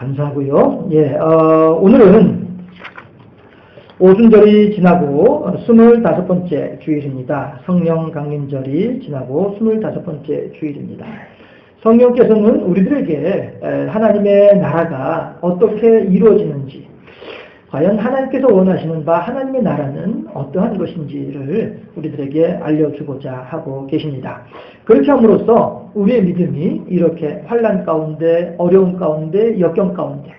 감사하고요. 오늘은 오순절이 지나고 25번째 주일입니다. 성령 강림절이 지나고 25번째 주일입니다. 성령께서는 우리들에게 하나님의 나라가 어떻게 이루어지는지, 과연 하나님께서 원하시는 바 하나님의 나라는 어떠한 것인지를 우리들에게 알려주고자 하고 계십니다. 그렇게 함으로써 우리의 믿음이 이렇게 환난 가운데, 어려움 가운데, 역경 가운데,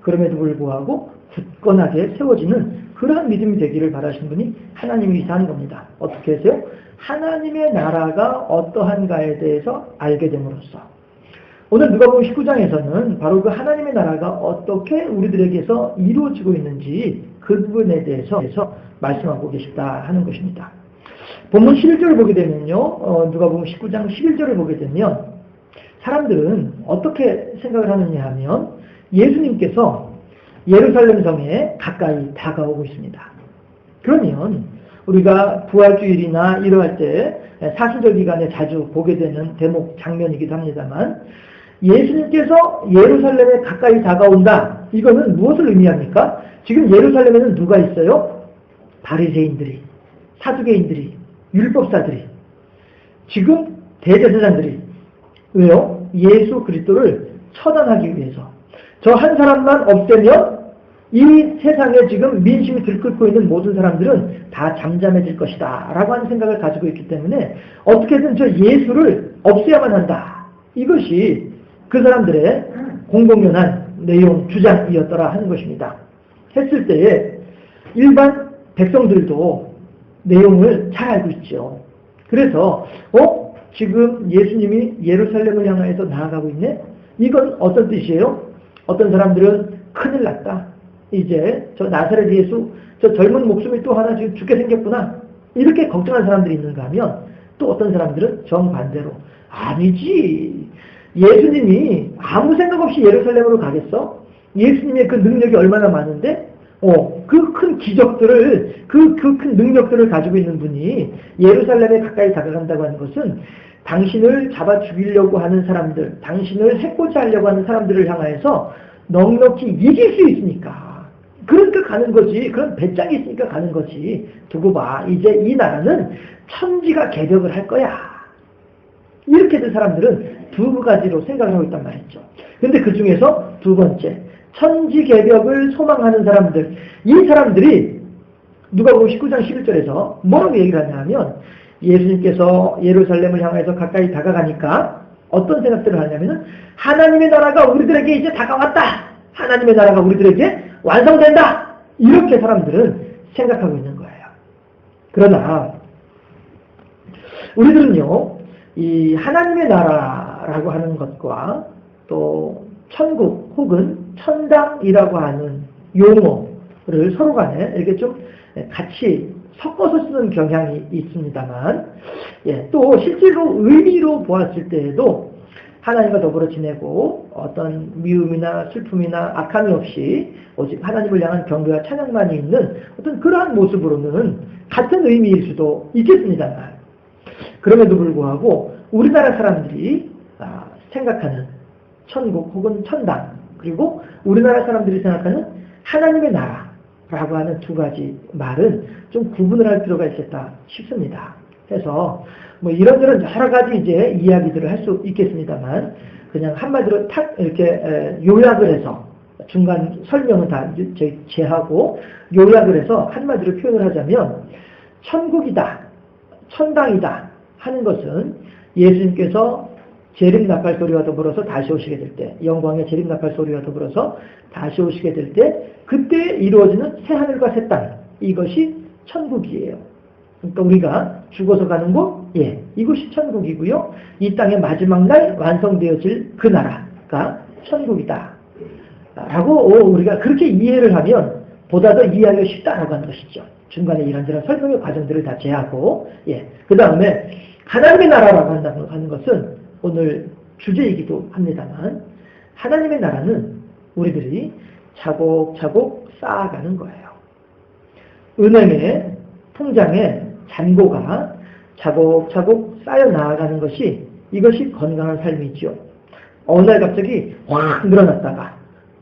그럼에도 불구하고 굳건하게 세워지는 그러한 믿음이 되기를 바라시는 분이 하나님이시다 하는 겁니다. 어떻게 해서요? 하나님의 나라가 어떠한가에 대해서 알게 됨으로써. 오늘 누가복음 19장에서는 바로 그 하나님의 나라가 어떻게 우리들에게서 이루어지고 있는지 그 부분에 대해서 말씀하고 계시다 하는 것입니다. 본문 11절을 보게 되면요, 누가복음 19장 11절을 보게 되면 사람들은 어떻게 생각을 하느냐 하면 예수님께서 예루살렘 성에 가까이 다가오고 있습니다. 그러면 우리가 부활주일이나 이러할 때 사순절 기간에 자주 보게 되는 대목 장면이기도 합니다만, 예수님께서 예루살렘에 가까이 다가온다. 이거는 무엇을 의미합니까? 지금 예루살렘에는 누가 있어요? 바리새인들이, 사두개인들이, 율법사들이, 지금 대제사장들이. 왜요? 예수 그리스도를 처단하기 위해서. 저 한 사람만 없애면 이 세상에 지금 민심이 들끓고 있는 모든 사람들은 다 잠잠해질 것이다 라고 하는 생각을 가지고 있기 때문에 어떻게든 저 예수를 없애야만 한다. 이것이 그 사람들의 공공연한 내용, 주장이었더라 하는 것입니다. 했을 때에 일반 백성들도 내용을 잘 알고 있죠. 그래서 지금 예수님이 예루살렘을 향해서 나아가고 있네? 이건 어떤 뜻이에요? 어떤 사람들은 큰일 났다. 이제 저 나사렛 예수, 저 젊은 목숨이 또 하나 지금 죽게 생겼구나. 이렇게 걱정하는 사람들이 있는가 하면, 또 어떤 사람들은 정반대로 아니지. 예수님이 아무 생각 없이 예루살렘으로 가겠어? 예수님의 그 능력이 얼마나 많은데, 그 큰 기적들을, 그 큰 능력들을 가지고 있는 분이 예루살렘에 가까이 다가간다고 하는 것은 당신을 잡아 죽이려고 하는 사람들, 당신을 해코지 하려고 하는 사람들을 향해서 넉넉히 이길 수 있으니까. 그러니까 가는 거지. 그런 배짱이 있으니까 가는 거지. 두고 봐. 이제 이 나라는 천지가 개벽을 할 거야. 이렇게 된 사람들은 두 가지로 생각을 하고 있단 말이죠. 근데 그 중에서 두 번째, 천지 개벽을 소망하는 사람들. 이 사람들이 누가복음 19장 11절에서 뭐라고 얘기를 하냐 하면, 예수님께서 예루살렘을 향해서 가까이 다가가니까 어떤 생각들을 하냐면은, 하나님의 나라가 우리들에게 이제 다가왔다. 하나님의 나라가 우리들에게 완성된다. 이렇게 사람들은 생각하고 있는 거예요. 그러나 우리들은요, 이 하나님의 나라라고 하는 것과 또 천국 혹은 천당이라고 하는 용어를 서로 간에 이렇게 좀 같이 섞어서 쓰는 경향이 있습니다만, 또 실제로 의미로 보았을 때에도 하나님과 더불어 지내고 어떤 미움이나 슬픔이나 악함이 없이 오직 하나님을 향한 경배와 찬양만이 있는 어떤 그러한 모습으로는 같은 의미일 수도 있겠습니다만, 그럼에도 불구하고 우리나라 사람들이 생각하는 천국 혹은 천당, 그리고 우리나라 사람들이 생각하는 하나님의 나라라고 하는 두 가지 말은 좀 구분을 할 필요가 있겠다 싶습니다. 그래서 뭐 이런저런 여러 가지 이제 이야기들을 할 수 있겠습니다만, 그냥 한마디로 탁 이렇게 요약을 해서, 중간 설명은 다 제하고 요약을 해서 한마디로 표현을 하자면, 천국이다, 천당이다 하는 것은 예수님께서 재림나팔 소리와 더불어서 다시 오시게 될 때, 영광의 재림나팔 소리와 더불어서 다시 오시게 될 때, 그때 이루어지는 새하늘과 새 땅, 이것이 천국이에요. 그러니까 우리가 죽어서 가는 곳, 이곳이 천국이고요. 이 땅의 마지막 날 완성되어질 그 나라가 천국이다 라고 우리가 그렇게 이해를 하면 보다 더 이해하기가 쉽다라고 하는 것이죠. 중간에 이런저런 설명의 과정들을 다 제하고, 그 다음에 하나님의 나라라고 한다고 하는 것은 오늘 주제이기도 합니다만, 하나님의 나라는 우리들이 차곡차곡 쌓아가는 거예요. 은행의 통장에 잔고가 차곡차곡 쌓여 나아가는 것이, 이것이 건강한 삶이죠. 어느 날 갑자기 확 늘어났다가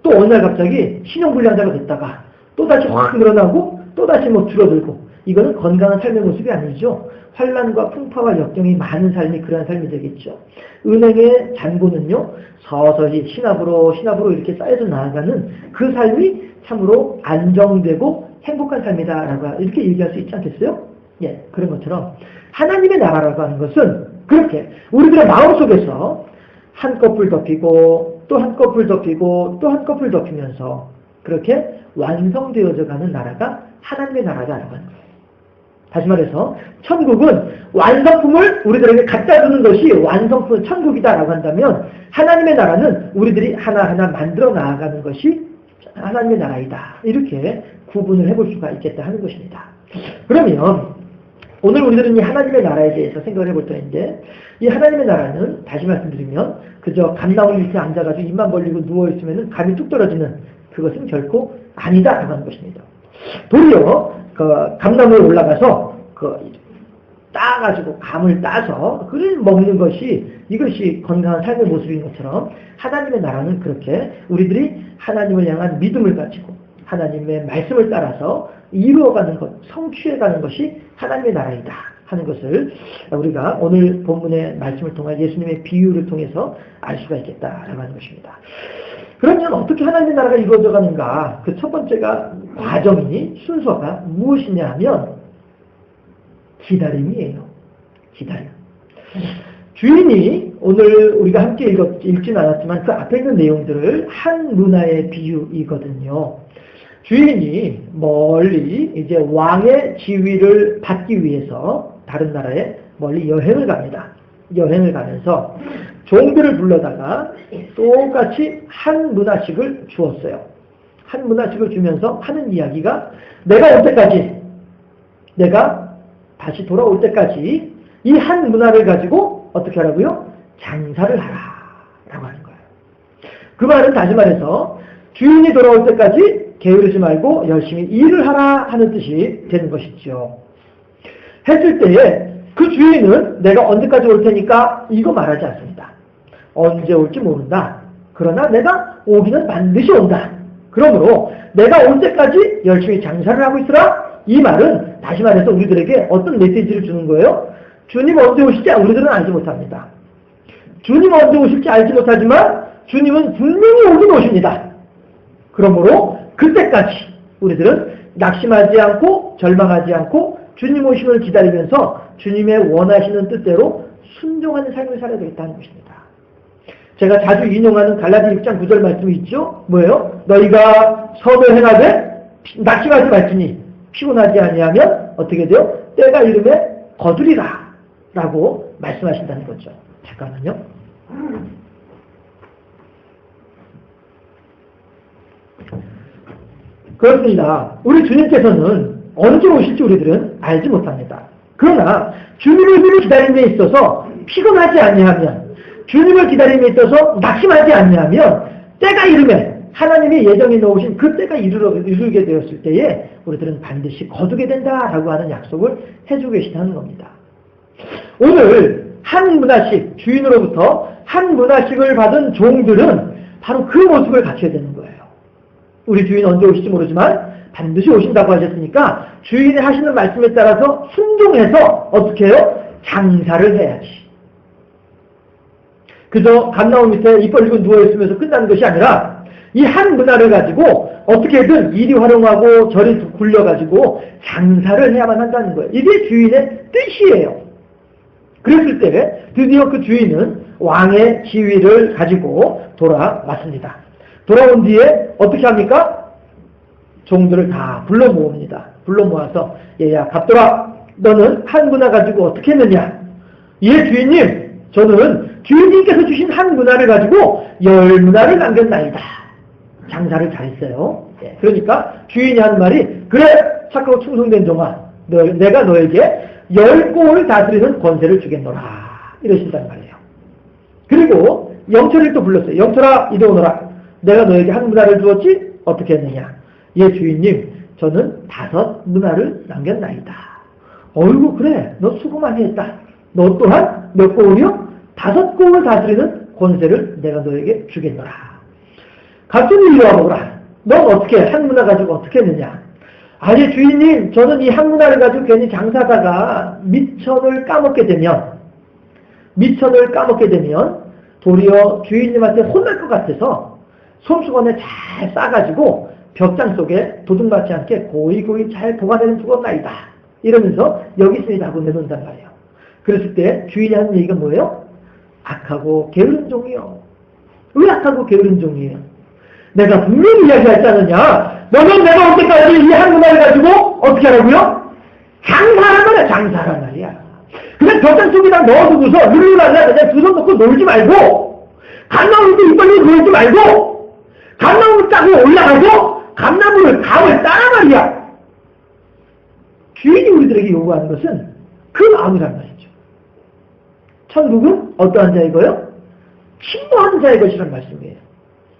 또 어느 날 갑자기 신용불량자가 됐다가 또다시 확 늘어나고 또다시 뭐 줄어들고 이거는 건강한 삶의 모습이 아니죠. 환란과 풍파와 역경이 많은 삶이 그러한 삶이 되겠죠. 은행의 잔고는요. 서서히 신압으로 이렇게 쌓여서 나아가는 그 삶이 참으로 안정되고 행복한 삶이다라고 이렇게 얘기할 수 있지 않겠어요? 예, 그런 것처럼 하나님의 나라라고 하는 것은 그렇게 우리들의 마음속에서 한꺼풀 덮이고 또 한꺼풀 덮이고 또 한꺼풀 덮이면서 그렇게 완성되어져 가는 나라가 하나님의 나라다라고 하는 거예요. 다시 말해서 천국은 완성품을 우리들에게 갖다 주는 것이 완성품 천국이다라고 한다면 하나님의 나라는 우리들이 하나하나 만들어 나아가는 것이 하나님의 나라이다. 이렇게 구분을 해볼 수가 있겠다 하는 것입니다. 그러면 오늘 우리들은 이 하나님의 나라에 대해서 생각을 해볼 터인데 이 하나님의 나라는 다시 말씀드리면 그저 감나무 밑에 앉아가지고 입만 벌리고 누워있으면 감이 뚝 떨어지는 그것은 결코 아니다라고 하는 것입니다. 도리어 그 감나무에 올라가서 따가지고 감을 따서 그를 먹는 것이 이것이 건강한 삶의 모습인 것처럼 하나님의 나라는 그렇게 우리들이 하나님을 향한 믿음을 가지고 하나님의 말씀을 따라서 이루어가는 것, 성취해가는 것이 하나님의 나라이다 하는 것을 우리가 오늘 본문의 말씀을 통해 예수님의 비유를 통해서 알 수가 있겠다라고 하는 것입니다. 그러면 어떻게 하나님의 나라가 이루어져 가는가? 그 첫 번째가 과정이 순서가 무엇이냐 하면 기다림이에요. 기다림. 주인이 오늘 우리가 함께 읽지는 않았지만 그 앞에 있는 내용들을 한 문화의 비유이거든요. 주인이 멀리 이제 왕의 지위를 받기 위해서 다른 나라에 멀리 여행을 갑니다. 여행을 가면서 종들을 불러다가 똑같이 한 문화씩을 주었어요. 한 문화씩을 주면서 하는 이야기가 내가 올 때까지, 내가 다시 돌아올 때까지 이 한 문화를 가지고 어떻게 하라고요? 장사를 하라 라고 하는 거예요. 그 말은 다시 말해서 주인이 돌아올 때까지 게으르지 말고 열심히 일을 하라 하는 뜻이 되는 것이죠. 했을 때에 그 주인은 내가 언제까지 올 테니까 이거 말하지 않습니다. 언제 올지 모른다. 그러나 내가 오기는 반드시 온다. 그러므로 내가 올 때까지 열심히 장사를 하고 있으라. 이 말은 다시 말해서 우리들에게 어떤 메시지를 주는 거예요? 주님 언제 오실지 우리들은 알지 못합니다. 주님 언제 오실지 알지 못하지만 주님은 분명히 오긴 오십니다. 그러므로 그때까지 우리들은 낙심하지 않고 절망하지 않고 주님 오심을 기다리면서 주님의 원하시는 뜻대로 순종하는 삶을 살아야 되겠다는 것입니다. 제가 자주 인용하는 갈라디 6장 9절 말씀이 있죠? 뭐예요? 너희가 선을 행하되 낙심하지 말지니 피곤하지 아니하면 어떻게 돼요? 때가 이르매 거두리라 라고 말씀하신다는 거죠. 잠깐만요. 그렇습니다. 우리 주님께서는 언제 오실지 우리들은 알지 못합니다. 그러나 주님을 기다림에 있어서 피곤하지 아니하면 주님을 기다림에 있어서 낙심하지 아니하면 때가 이르면 하나님이 예정에 넣으신 그 때가 이르게 되었을 때에 우리들은 반드시 거두게 된다라고 하는 약속을 해주고 계시다는 겁니다. 오늘 한 문화씩 주인으로부터 한 문화씩을 받은 종들은 바로 그 모습을 갖춰야 되는 거예요. 우리 주인 언제 오실지 모르지만 반드시 오신다고 하셨으니까 주인이 하시는 말씀에 따라서 순종해서 어떻게 해요? 장사를 해야지. 그저 감나무 밑에 입 벌리고 누워있으면서 끝나는 것이 아니라 이 한 문화를 가지고 어떻게든 이리 활용하고 저리 굴려가지고 장사를 해야만 한다는 거예요. 이게 주인의 뜻이에요. 그랬을 때 드디어 그 주인은 왕의 지위를 가지고 돌아왔습니다. 돌아온 뒤에 어떻게 합니까? 종들을 다 불러 모읍니다. 불러 모아서 얘야 갑돌아 너는 한 문화 가지고 어떻게 했느냐? 예 주인님 저는 주인님께서 주신 한 문화를 가지고 10문화를 남겼나이다. 장사를 잘했어요. 예, 그러니까 주인이 하는 말이 그래 착하고 충성된 종아 내가 너에게 10골을 다스리는 권세를 주겠노라 이러신단 말이에요. 그리고 영철을 또 불렀어요. 영철아 이리 오너라. 내가 너에게 한 문화를 주었지? 어떻게 했느냐? 예 주인님 저는 5문화를 남겼나이다. 어이구 그래 너 수고 많이 했다. 너 또한 몇 골이요? 5골을 다스리는 권세를 내가 너에게 주겠노라. 갑순이 이리 와보라. 넌 어떻게 한 문화 가지고 어떻게 했느냐. 아니 주인님, 저는 이 한 문화를 가지고 괜히 장사하다가 미천을 까먹게 되면 도리어 주인님한테 혼날 것 같아서 손수건에 잘 싸가지고 벽장 속에 도둑맞지 않게 고이고이 잘 보관해는 두었나이다. 이러면서 여기 있습니다 하고 내놓는단 말이에요. 그랬을 때 주인이 하는 얘기가 뭐예요? 악하고 게으른 종이요. 왜 악하고 게으른 종이에요? 내가 분명히 이야기하지 않느냐. 너는 내가 올 때까지 이 한 문화를 가지고 어떻게 하라고요? 장사하란 말이야. 장사하란 말이야. 그냥 벽장 속에다 넣어두고서 누르라냐 그냥 두 손 놓고 놀지 말고, 감나무도 이빨로 놀지 말고, 감나무 따고 올라가서 감나무를 감을 따라 말이야. 주인이 우리들에게 요구하는 것은 그 마음이란 말이죠. 천국은 어떠한 자이고요? 침노하는 자의 것이란 말씀이에요.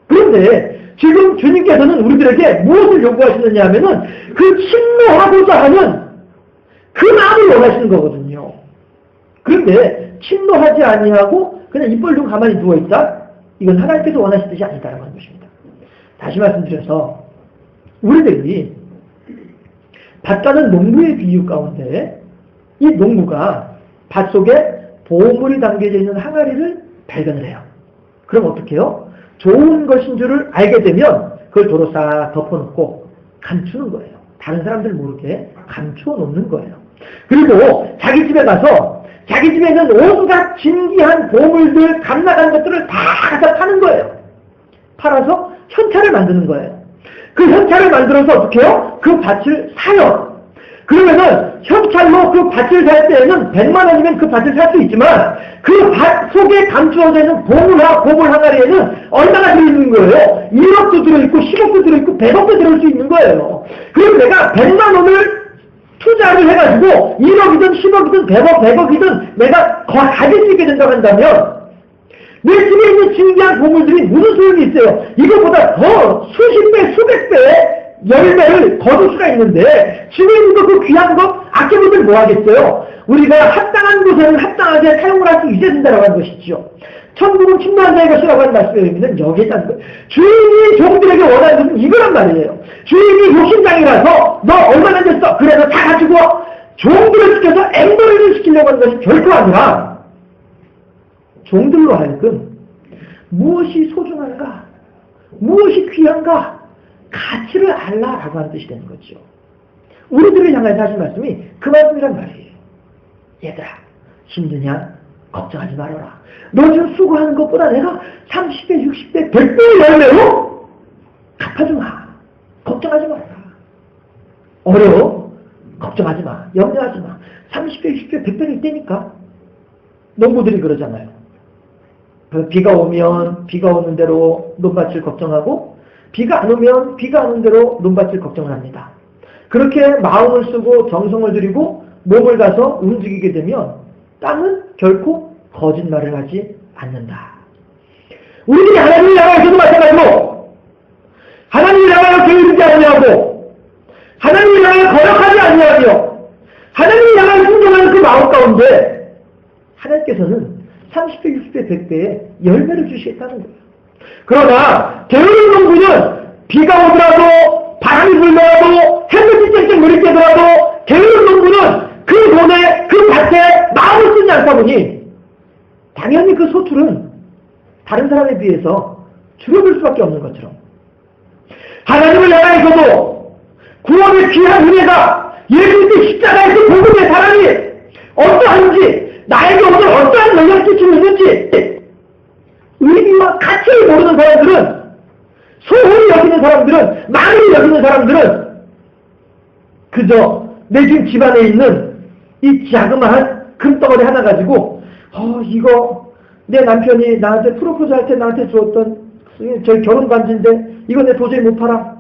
그런데 지금 주님께서는 우리들에게 무엇을 요구하시느냐 하면은 그 침노하고자 하는 그 마음을 원하시는 거거든요. 그런데 침노하지 아니하고 그냥 입 벌리고 가만히 누워있다? 이건 하나님께서 원하시듯이 아니다라고 하는 것입니다. 다시 말씀드려서 우리들이 밭가는 농부의 비유 가운데 이 농부가 밭 속에 보물이 담겨져 있는 항아리를 발견을 해요. 그럼 어떻게 해요? 좋은 것인 줄을 알게 되면 그걸 도로 싹 덮어놓고 감추는 거예요. 다른 사람들 모르게 감추어 놓는 거예요. 그리고 자기 집에 가서 자기 집에 있는 온갖 진귀한 보물들, 감나간 것들을 다 갖다 파는 거예요. 팔아서 현찰을 만드는 거예요. 그 현찰을 만들어서 어떻게 해요? 그 밭을 사요. 그러면은 현찰로 그 밭을 살 때에는 100만 원이면 그 밭을 살 수 있지만 그 밭 속에 감추어져 있는 보물 항아리에는 얼마나 들어있는 거예요? 1억도 들어있고 10억도 들어있고 100억도 들어올 수 있는 거예요. 그럼 내가 100만 원을 투자를 해가지고 1억이든 10억이든 100억이든 내가 가질 수 있게 된다고 한다면 내 집에 있는 진귀한 보물들이 무슨 소용이 있어요? 이것보다 더 수십 배, 수백 배 열매를 거둘 수가 있는데 집에 있는 그 귀한 거 아껴보면 뭐 하겠어요? 우리가 합당한 곳에는 합당하게 사용을 할 수 있어야 된다고 하는 것이죠. 천국은 침노한 자의 것이라고 하는 말씀의 의미는 여기에 있다는 거예요. 주인이 종들에게 원하는 것은 이거란 말이에요. 주인이 욕심장이라서 너 얼마나 됐어? 그래서 다 가지고 종들을 시켜서 엠버리를 시키려고 하는 것이 결코 아니라 종들로 하여금 무엇이 소중한가? 무엇이 귀한가? 가치를 알라라고 하는 뜻이 되는 거죠. 우리들을 향해서 하신 말씀이 그 말씀이란 말이에요. 얘들아, 힘드냐? 걱정하지 말아라. 너 지금 수고하는 것보다 내가 30배, 60배, 100배의 열매로 갚아주마. 걱정하지 마라. 어려워? 걱정하지 마. 염려하지 마. 30배, 60배, 100배는 있다니까. 농부들이 그러잖아요. 비가 오면 비가 오는 대로 논밭을 걱정하고 비가 안 오면 비가 오는 대로 논밭을 걱정을 합니다. 그렇게 마음을 쓰고 정성을 들이고 몸을 가서 움직이게 되면 땅은 결코 거짓말을 하지 않는다. 우리들이 하나님을 향하여서도 마찬가지로 하나님을 향하여 게으르지 아니하고 하나님을 향하여 거역하지 아니하며 하나님을 향하여 순종하는 그 마음 가운데 하나님께서는 30배, 60배, 100배의 열매를 주시겠다는 거예요. 그러나 게으른 농부는 비가 오더라도 바람이 불더라도 햇볕이 쨍쨍 내리쬐더라도 게으른 농부는 그 돈에 그 밭에 마음을 쓰지 않다 보니 당연히 그 소출은 다른 사람에 비해서 줄어들 수밖에 없는 것처럼 하나님을 향하여서도 구원의 귀한 은혜가 예수 그리스도 십자가에서 복음의 사랑이 어떠한지 나에게 오늘 어떠한 영향을 끼치는지 의미와 가치를 모르는 사람들은 소홀히 여기는 사람들은 많이 여기는 사람들은 그저 내 지금 집안에 있는 이 자그마한 금덩어리 하나 가지고 이거 내 남편이 나한테 프로포즈 할 때 나한테 주었던 저희 결혼 반지인데 이거 내 도저히 못 팔아.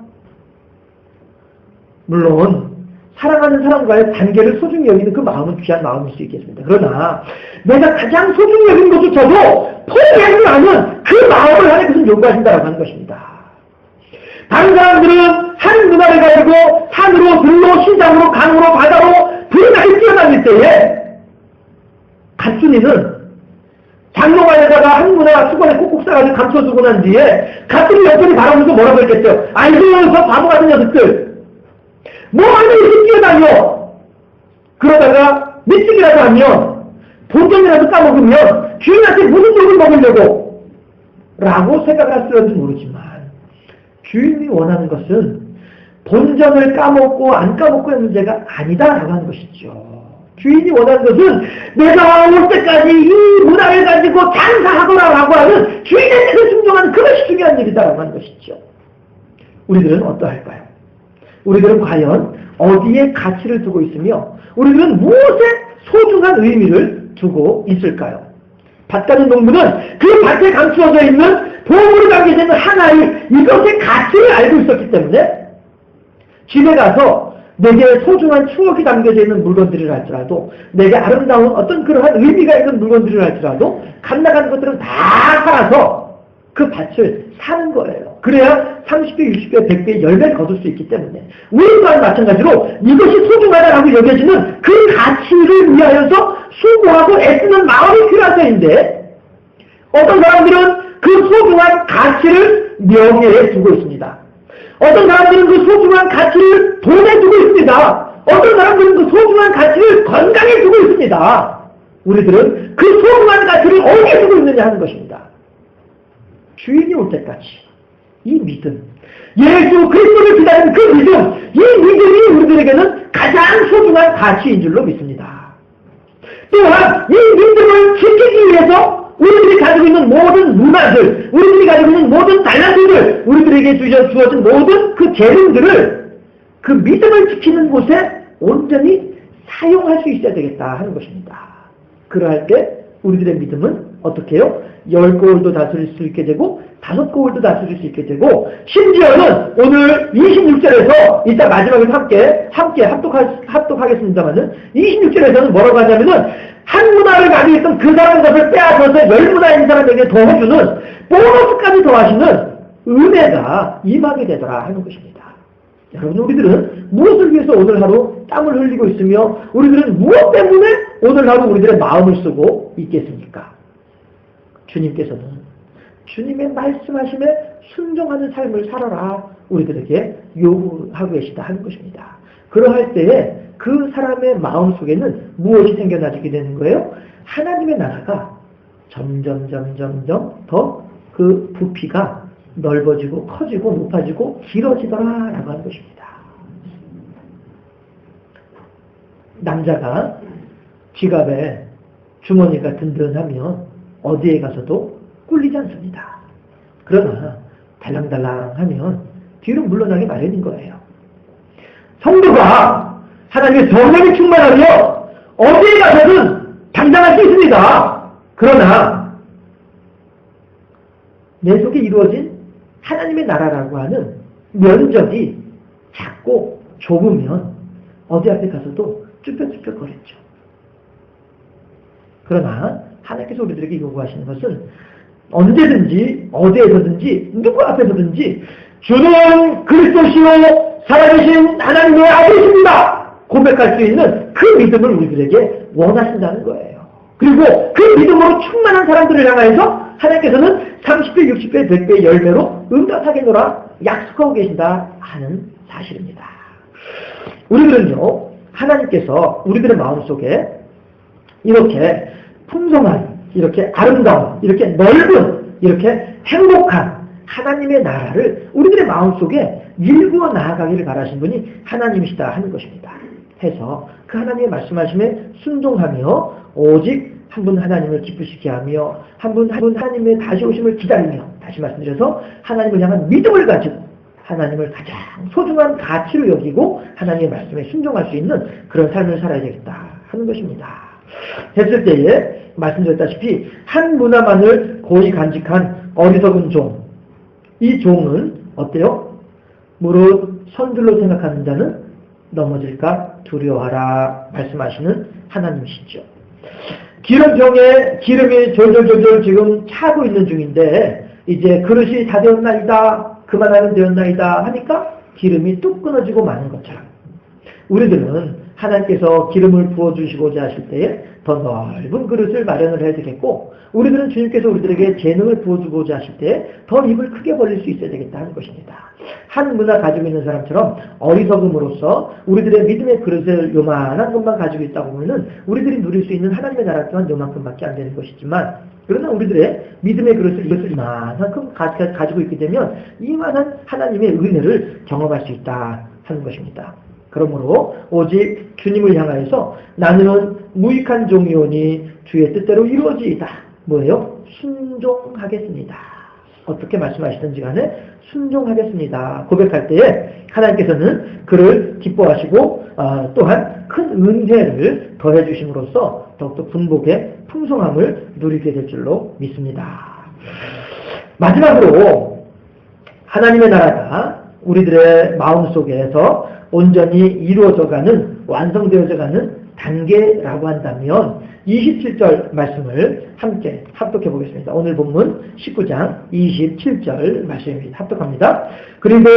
물론 사랑하는 사람과의 관계를 소중히 여기는 그 마음은 귀한 마음일 수 있겠습니다. 그러나 내가 가장 소중히 여기는 것조차도 포기하지 않은 그 마음을 하나님께서 요구하신다고 하는 것입니다. 다른 사람들은 한 문화를 가지고 산으로 들로 시장으로 강으로 바다로 불나게 뛰어다닐 때에 갑순이는 장롱안에다가 한문화 수건에 꼭꼭 싸가지고 감춰두고 난 뒤에 가뜩이 옆구리 바라보면서 뭐라고 했겠죠? 아이고 저 바보 같은 녀석들 뭐하니 이렇게 뛰어다녀. 그러다가 미치기라도 하면 본전이라도 까먹으면 주인한테 무슨 욕을 먹으려고 라고 생각을 할지 모르지만 주인이 원하는 것은 본전을 까먹고 안 까먹고의 문제가 아니다라고 하는 것이죠. 주인이 원하는 것은 내가 올 때까지 이 문화를 가지고 장사하거라라고 하는 주인의 뜻을 순종하는 그것이 중요한 일이다라고 하는 것이죠. 우리들은 어떠할까요? 우리들은 과연 어디에 가치를 두고 있으며 우리들은 무엇에 소중한 의미를 두고 있을까요? 밭 가는 농부는 그 밭에 감추어져 있는 보물을 담겨져 있는 하나의 이것의 가치를 알고 있었기 때문에 집에 가서 내게 소중한 추억이 담겨져 있는 물건들을 할지라도 내게 아름다운 어떤 그러한 의미가 있는 물건들을 할지라도 갓 나가는 것들은 다 팔아서 그 밭을 사는 거예요. 그래야 30배, 60배, 100배, 10배를 거둘 수 있기 때문에 우리 또한 마찬가지로 이것이 소중하다라고 여겨지는 그 가치를 위하여서 수고하고 애쓰는 마음이 필요한 것인데 어떤 사람들은 그 소중한 가치를 명예에 두고 있습니다. 어떤 사람들은 그 소중한 가치를 돈에 두고 있습니다. 어떤 사람들은 그 소중한 가치를 건강에 두고 있습니다. 우리들은 그 소중한 가치를 어디에 두고 있느냐 하는 것입니다. 주인이 올 때까지 이 믿음, 예수 그리스도를 기다리는 그 믿음, 이 믿음이 우리들에게는 가장 소중한 가치인 줄로 믿습니다. 또한 이 믿음을 지키기 위해서 우리들이 가지고 있는 모든 문화들, 우리들이 가지고 있는 모든 달란트들, 우리들에게 주어진 모든 그 재능들을 그 믿음을 지키는 곳에 온전히 사용할 수 있어야 되겠다 하는 것입니다. 그러할 때 우리들의 믿음은 어떻게 해요? 10고을도 다스릴 수 있게 되고 5고을도 다스릴 수 있게 되고 심지어는 오늘 26절에서 이따 마지막에 함께 합독하겠습니다만은 26절에서는 뭐라고 하냐면은 한 문화를 가지고 있던 그 사람 것을 빼앗아서 10문화인 사람에게 더해주는 보너스까지 더하시는 은혜가 임하게 되더라 하는 것입니다. 여러분 우리들은 무엇을 위해서 오늘 하루 땀을 흘리고 있으며 우리들은 무엇 때문에 오늘 하루 우리들의 마음을 쓰고 있겠습니까? 주님께서는 주님의 말씀하심에 순종하는 삶을 살아라 우리들에게 요구하고 계시다 하는 것입니다. 그러할 때에 그 사람의 마음 속에는 무엇이 생겨나게 되는 거예요? 하나님의 나라가 점점 더 그 부피가 넓어지고 커지고 높아지고 길어지더라라고 하는 것입니다. 남자가 지갑에 주머니가 든든하면 어디에 가서도 꿀리지 않습니다. 그러나 달랑달랑하면 뒤로 물러나기 마련인 거예요. 성도가 하나님의 성령이 충만하며 어디에 가서든 당당할 수 있습니다. 그러나 내 속에 이루어진 하나님의 나라라고 하는 면적이 작고 좁으면 어디 앞에 가서도 쭈뼛쭈뼛거렸죠. 그러나 하나님께서 우리들에게 요구하시는 것은 언제든지 어디에서든지 누구 앞에서든지 주는 그리스도시요 살아계신 하나님의 아들이십니다 고백할 수 있는 그 믿음을 우리들에게 원하신다는 거예요. 그리고 그 믿음으로 충만한 사람들을 향하여서 하나님께서는 30배, 60배, 100배, 10배로 응답하겠노라 약속하고 계신다 하는 사실입니다. 우리들은요 하나님께서 우리들의 마음속에 이렇게 풍성한, 이렇게 아름다운, 이렇게 넓은, 이렇게 행복한 하나님의 나라를 우리들의 마음속에 일구어 나아가기를 바라신 분이 하나님이시다 하는 것입니다. 해서 그 하나님의 말씀하심에 순종하며 오직 한 분 하나님을 기쁘시게 하며 한 분 하나님의 다시 오심을 기다리며 다시 말씀드려서 하나님을 향한 믿음을 가지고 하나님을 가장 소중한 가치로 여기고 하나님의 말씀에 순종할 수 있는 그런 삶을 살아야 되겠다 하는 것입니다. 했을 때에 말씀드렸다시피 한 문화만을 고이 간직한 어리석은 종, 이 종은 어때요? 무릇 선들로 생각하는 자는 넘어질까 두려워하라 말씀하시는 하나님이시죠. 기름병에 기름이 졸졸졸졸 지금 차고 있는 중인데 이제 그릇이 다 되었나이다 그만하면 되었나이다 하니까 기름이 뚝 끊어지고 마는 것처럼 우리들은 하나님께서 기름을 부어주시고자 하실 때에 더 넓은 그릇을 마련을 해야 되겠고, 우리들은 주님께서 우리들에게 재능을 부어주고자 하실 때 더 입을 크게 벌릴 수 있어야 되겠다 하는 것입니다. 한 문화 가지고 있는 사람처럼 어리석음으로써 우리들의 믿음의 그릇을 요만한 것만 가지고 있다고 보면은 우리들이 누릴 수 있는 하나님의 나라 또한 요만큼밖에 안 되는 것이지만, 그러나 우리들의 믿음의 그릇을 이만큼 가지고 있게 되면 이만한 하나님의 은혜를 경험할 수 있다 하는 것입니다. 그러므로 오직 주님을 향하여서 나는 무익한 종이오니 주의 뜻대로 이루어지이다. 뭐예요? 순종하겠습니다. 어떻게 말씀하시든지 간에 순종하겠습니다. 고백할 때에 하나님께서는 그를 기뻐하시고 또한 큰 은혜를 더해 주심으로써 더욱더 분복의 풍성함을 누리게 될 줄로 믿습니다. 마지막으로 하나님의 나라가 우리들의 마음속에서 온전히 이루어져가는, 완성되어져가는 단계라고 한다면 27절 말씀을 함께 합독해 보겠습니다. 오늘 본문 19장 27절 말씀입니다. 합독합니다. 그리고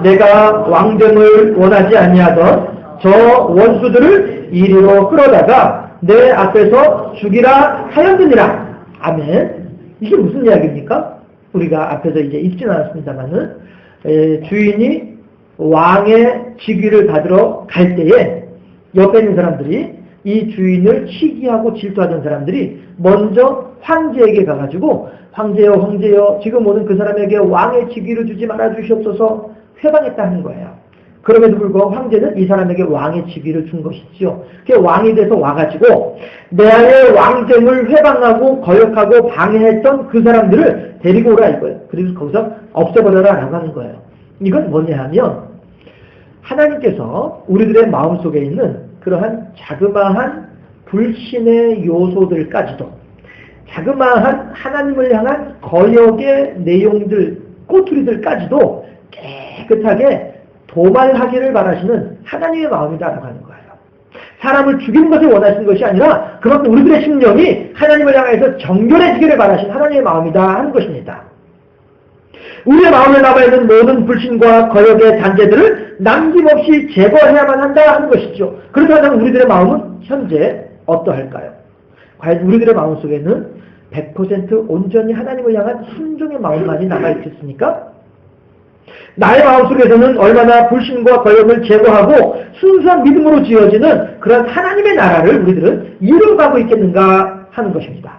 내가 왕됨을 원하지 아니하던 저 원수들을 이리로 끌어다가 내 앞에서 죽이라 하였느니라. 아멘. 이게 무슨 이야기입니까? 우리가 앞에서 이제 읽지는 않았습니다만은 주인이 왕의 직위를 받으러 갈 때에 옆에 있는 사람들이, 이 주인을 시기하고 질투하던 사람들이 먼저 황제에게 가가지고 황제여 황제여 지금 오는 그 사람에게 왕의 직위를 주지 말아 주시옵소서 회방했다 하는 거예요. 그럼에도 불구하고 황제는 이 사람에게 왕의 직위를 준 것이지요. 그게 왕이 돼서 와가지고 내 안에 왕zem을 회방하고 거역하고 방해했던 그 사람들을 데리고 오라 이거예요. 그리고 거기서 없애버려라 라고 하는 거예요. 이건 뭐냐 하면 하나님께서 우리들의 마음속에 있는 그러한 자그마한 불신의 요소들까지도, 자그마한 하나님을 향한 거역의 내용들, 꼬투리들까지도 깨끗하게 도말하기를 바라시는 하나님의 마음이다라고 하는 거예요. 사람을 죽이는 것을 원하시는 것이 아니라 그만큼 우리들의 심령이 하나님을 향해서 정결해지기를 바라시는 하나님의 마음이다 하는 것입니다. 우리의 마음에 남아있는 모든 불신과 거역의 단계들을 남김없이 제거해야만 한다 하는 것이죠. 그렇다면 우리들의 마음은 현재 어떠할까요? 과연 우리들의 마음속에는 100% 온전히 하나님을 향한 순종의 마음만이 남아있겠습니까? 나의 마음속에서는 얼마나 불신과 거역을 제거하고 순수한 믿음으로 지어지는 그런 하나님의 나라를 우리들은 이루어가고 있겠는가 하는 것입니다.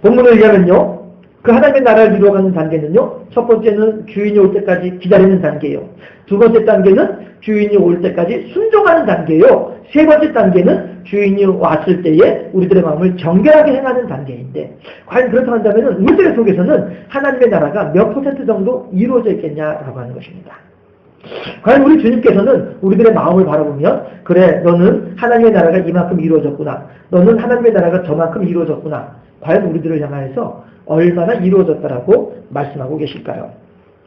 본문을 의하면요, 그 하나님의 나라를 이루어가는 단계는요, 첫 번째는 주인이 올 때까지 기다리는 단계예요. 두 번째 단계는 주인이 올 때까지 순종하는 단계예요. 세 번째 단계는 주인이 왔을 때에 우리들의 마음을 정결하게 행하는 단계인데, 과연 그렇다고 한다면 우리들 속에서는 하나님의 나라가 몇 % 정도 이루어져 있겠냐라고 하는 것입니다. 과연 우리 주님께서는 우리들의 마음을 바라보면, 그래 너는 하나님의 나라가 이만큼 이루어졌구나, 너는 하나님의 나라가 저만큼 이루어졌구나, 과연 우리들을 향해서 얼마나 이루어졌다라고 말씀하고 계실까요?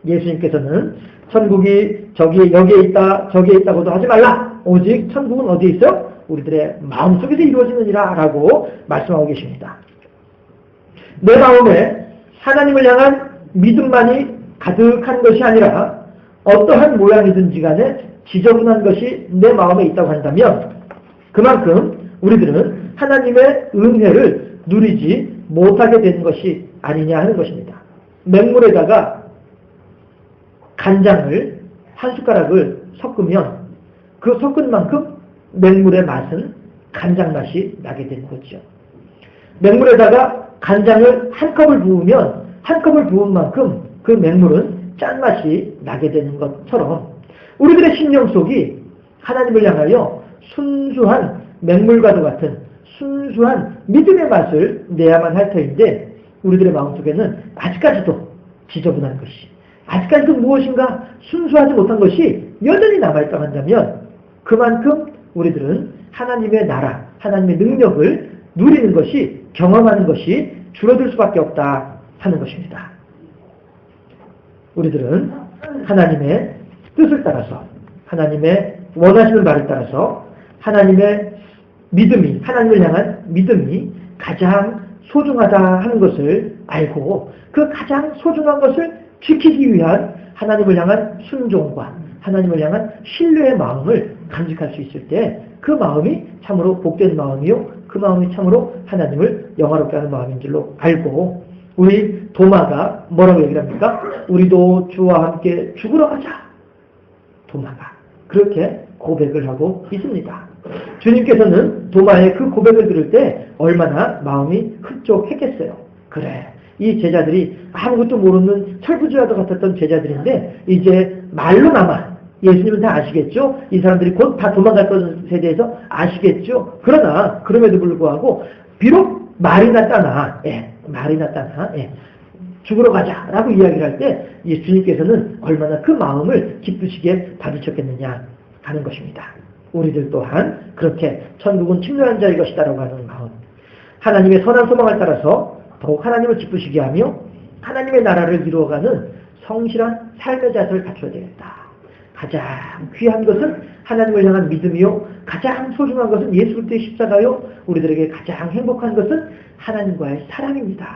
예수님께서는 천국이 여기에 있다 저기에 있다고도 하지 말라, 오직 천국은 어디에 있어? 우리들의 마음속에서 이루어지느니라 라고 말씀하고 계십니다. 내 마음에 하나님을 향한 믿음만이 가득한 것이 아니라 어떠한 모양이든지 간에 지저분한 것이 내 마음에 있다고 한다면 그만큼 우리들은 하나님의 은혜를 누리지 못하게 되는 것이 아니냐 하는 것입니다. 맹물에다가 간장을 한 숟가락을 섞으면 그 섞은 만큼 맹물의 맛은 간장 맛이 나게 되는 거죠. 맹물에다가 간장을 한 컵을 부으면 한 컵을 부은 만큼 그 맹물은 짠맛이 나게 되는 것처럼 우리들의 심령 속이 하나님을 향하여 순수한 맹물과도 같은 순수한 믿음의 맛을 내야만 할 터인데, 우리들의 마음속에는 아직까지도 지저분한 것이, 아직까지도 무엇인가 순수하지 못한 것이 여전히 남아있다고 한다면 그만큼 우리들은 하나님의 나라, 하나님의 능력을 누리는 것이, 경험하는 것이 줄어들 수밖에 없다 하는 것입니다. 우리들은 하나님의 뜻을 따라서, 하나님의 원하시는 바를 따라서 하나님의 믿음이, 하나님을 향한 믿음이 가장 소중하다 하는 것을 알고 그 가장 소중한 것을 지키기 위한 하나님을 향한 순종과 하나님을 향한 신뢰의 마음을 간직할 수 있을 때 그 마음이 참으로 복된 마음이요, 그 마음이 참으로 하나님을 영화롭게 하는 마음인 줄로 알고, 우리 도마가 뭐라고 얘기를 합니까? 우리도 주와 함께 죽으러 가자. 도마가 그렇게 고백을 하고 있습니다. 주님께서는 도마의 그 고백을 들을 때 얼마나 마음이 흡족했겠어요. 그래, 이 제자들이 아무것도 모르는 철부지와도 같았던 제자들인데 이제 말로나마 예수님은 다 아시겠죠? 이 사람들이 곧 다 도망갈 것에 대해서 아시겠죠? 그러나 그럼에도 불구하고 비록 말이 났다나 죽으러 가자라고 이야기를 할 때 주님께서는 얼마나 그 마음을 기쁘시게 받으셨겠느냐 하는 것입니다. 우리들 또한 그렇게 천국은 침노한 자의 것이다라고 하는 마음, 하나님의 선한 소망을 따라서 더욱 하나님을 기쁘시게 하며 하나님의 나라를 이루어가는 성실한 삶의 자세를 갖춰야 되겠다. 가장 귀한 것은 하나님을 향한 믿음이요, 가장 소중한 것은 예수 그리스도의 십자가요, 우리들에게 가장 행복한 것은 하나님과의 사랑입니다.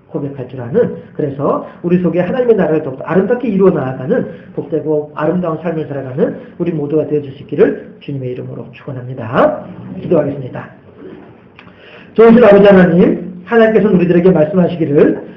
고백할 줄 아는, 그래서 우리 속에 하나님의 나라를 더욱더 아름답게 이루어 나아가는 복되고 아름다운 삶을 살아가는 우리 모두가 되어줄 수 있기를 주님의 이름으로 축원합니다. 기도하겠습니다. 좋으신 아버지 하나님, 하나님께서는 우리들에게 말씀하시기를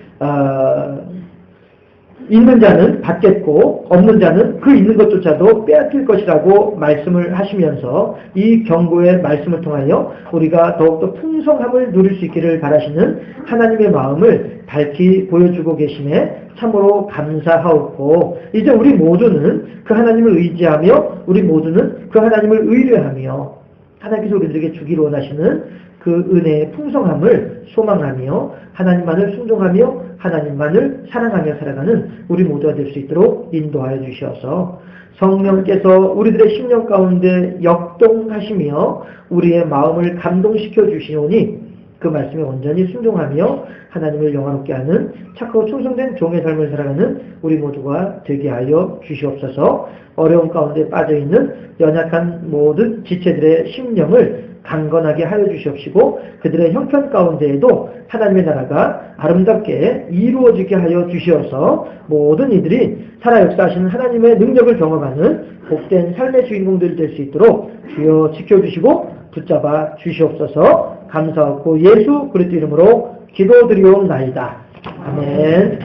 있는 자는 받겠고 없는 자는 그 있는 것조차도 빼앗길 것이라고 말씀을 하시면서 이 경고의 말씀을 통하여 우리가 더욱더 풍성함을 누릴 수 있기를 바라시는 하나님의 마음을 밝히 보여주고 계심에 참으로 감사하옵고, 이제 우리 모두는 그 하나님을 의지하며 우리 모두는 그 하나님을 의뢰하며 하나님께서 우리들에게 주기를 원하시는 그 은혜의 풍성함을 소망하며 하나님만을 순종하며 하나님만을 사랑하며 살아가는 우리 모두가 될 수 있도록 인도하여 주셔서 성령께서 우리들의 심령 가운데 역동하시며 우리의 마음을 감동시켜 주시오니 그 말씀에 온전히 순종하며 하나님을 영화롭게 하는 착하고 충성된 종의 삶을 살아가는 우리 모두가 되게 하여 주시옵소서. 어려움 가운데 빠져있는 연약한 모든 지체들의 심령을 강건하게 하여 주시옵시고 그들의 형편 가운데에도 하나님의 나라가 아름답게 이루어지게 하여 주시어서 모든 이들이 살아 역사하시는 하나님의 능력을 경험하는 복된 삶의 주인공들이 될 수 있도록 주여 지켜주시고 붙잡아 주시옵소서. 감사하고 예수 그리스도 이름으로 기도드리옵나이다. 아멘.